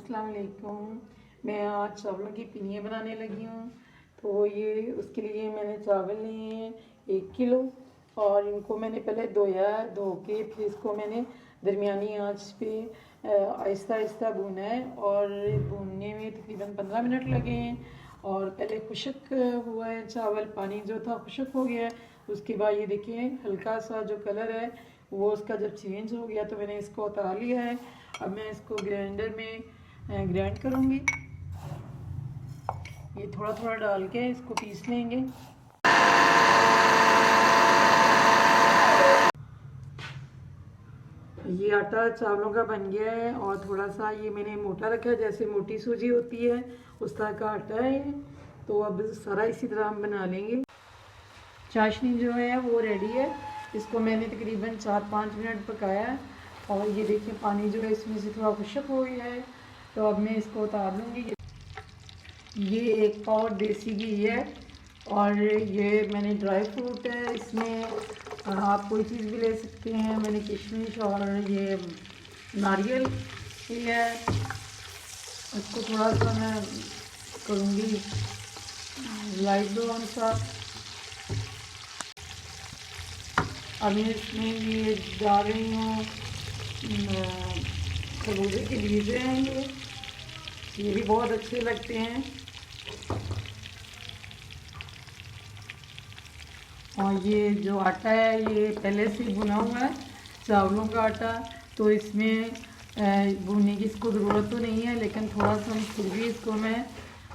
अस्सलाम वालेकुम। मैं आज चावलों की पिनिया बनाने लगी हूँ। तो ये उसके लिए मैंने चावल लिए हैं 1 किलो और इनको मैंने पहले धो के फिर इसको मैंने दरमियानी आंच पे आहिस्ता आहिस्ता भूना है और भूनने में तकरीबन 15 मिनट लगे हैं। और पहले खुश्क हुआ है चावल, पानी जो था खुश्क हो गया है। उसके बाद ये देखिए हल्का सा जो कलर है वो उसका जब चेंज हो गया तो मैंने इसको उतार लिया है। अब मैं इसको ग्राइंडर में ग्राइंड करूँगी। ये थोड़ा थोड़ा डाल के इसको पीस लेंगे। ये आटा चावलों का बन गया है और थोड़ा सा ये मैंने मोटा रखा है, जैसे मोटी सूजी होती है उस तरह का आटा है। तो अब सारा इसी तरह हम बना लेंगे। चाशनी जो है वो रेडी है। इसको मैंने तकरीबन 4-5 मिनट पकाया है और ये देखिए पानी जो है इसमें से थोड़ा खुश्क हो गया है। तो अब मैं इसको उतार लूँगी। ये 1 पाव देसी घी है और ये मैंने ड्राई फ्रूट है, इसमें आप कोई चीज़ भी ले सकते हैं। मैंने किशमिश और ये नारियल ये है। इसको थोड़ा सा मैं करूँगी लाइट ब्राउन सा। अब मैं इसमें ये डाल रही हूँ खरबूजे के बीजे हैं, ये भी बहुत अच्छे लगते हैं। और ये जो आटा है ये पहले से भुना हुआ है चावलों का आटा, तो इसमें भुनने की इसको ज़रूरत तो नहीं है, लेकिन थोड़ा सा फिर भी इसको मैं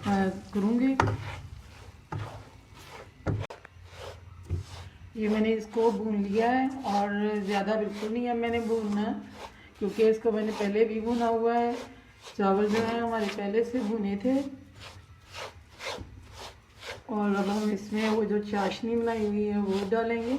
करूँगी। ये मैंने इसको भून लिया है और ज़्यादा बिल्कुल नहीं है मैंने भूनना, क्योंकि इसको मैंने पहले भी भुना हुआ है। चावल जो है हमारे पहले से भुने थे। और अब हम इसमें वो जो चाशनी बनाई हुई है वो डालेंगे।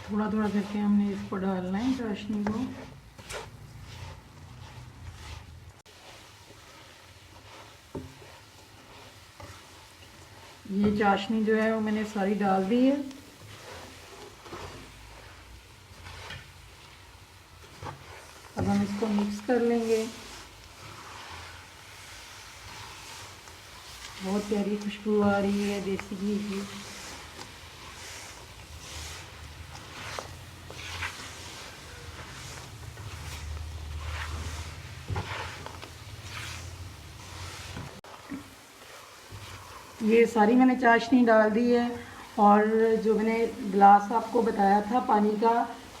थोड़ा थोड़ा करके हमने इसको डालना है चाशनी को। ये चाशनी जो है वो मैंने सारी डाल दी है। अब हम इसको मिक्स कर लेंगे। बहुत प्यारी खुशबू आ रही है देसी घी की। ये सारी मैंने चाशनी डाल दी है और जो मैंने गिलास आपको बताया था पानी का,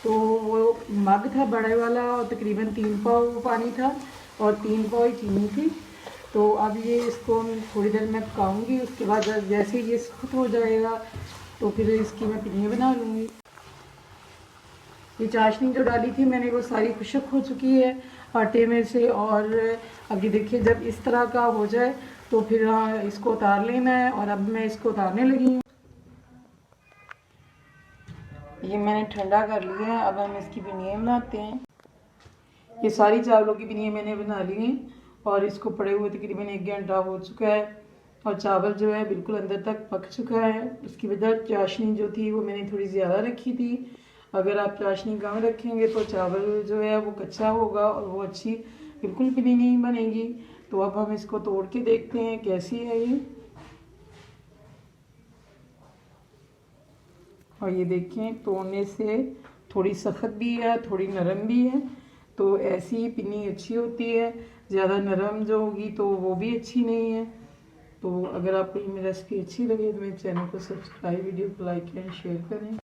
तो वो मग था बड़े वाला और तकरीबन 3 पाव पानी था और 3 पाव ही चीनी थी। तो अब ये इसको थोड़ी देर में पकाऊंगी। उसके बाद जैसे ये सख्त हो जाएगा तो फिर इसकी मैं पिनिया बना लूँगी। ये चाशनी जो डाली थी मैंने वो सारी खुश्क हो चुकी है आटे में से। और अब ये देखिए जब इस तरह का हो जाए तो फिर इसको उतार लेना है। और अब मैं इसको उतारने लगी हूँ। ये मैंने ठंडा कर लिया है। अब हम इसकी पिनिया बनाते हैं। ये सारी चावलों की पिनिया मैंने बना ली हैं और इसको पड़े हुए तकरीबन 1 घंटा हो चुका है और चावल जो है बिल्कुल अंदर तक पक चुका है। उसकी वजह चाशनी जो थी वो मैंने थोड़ी ज़्यादा रखी थी। अगर आप चाशनी कम रखेंगे तो चावल जो है वो कच्चा होगा और वो अच्छी बिल्कुल भी नहीं बनेगी। तो अब हम इसको तोड़ के देखते हैं कैसी है ये। और ये देखें तोड़ने से थोड़ी सख्त भी है थोड़ी नरम भी है। तो ऐसी ही पिन्नी अच्छी होती है। ज़्यादा नरम जो होगी तो वो भी अच्छी नहीं है। तो अगर आपको ये मेरी रेसिपी अच्छी लगे तो मेरे चैनल को सब्सक्राइब, वीडियो को लाइक एंड शेयर करें।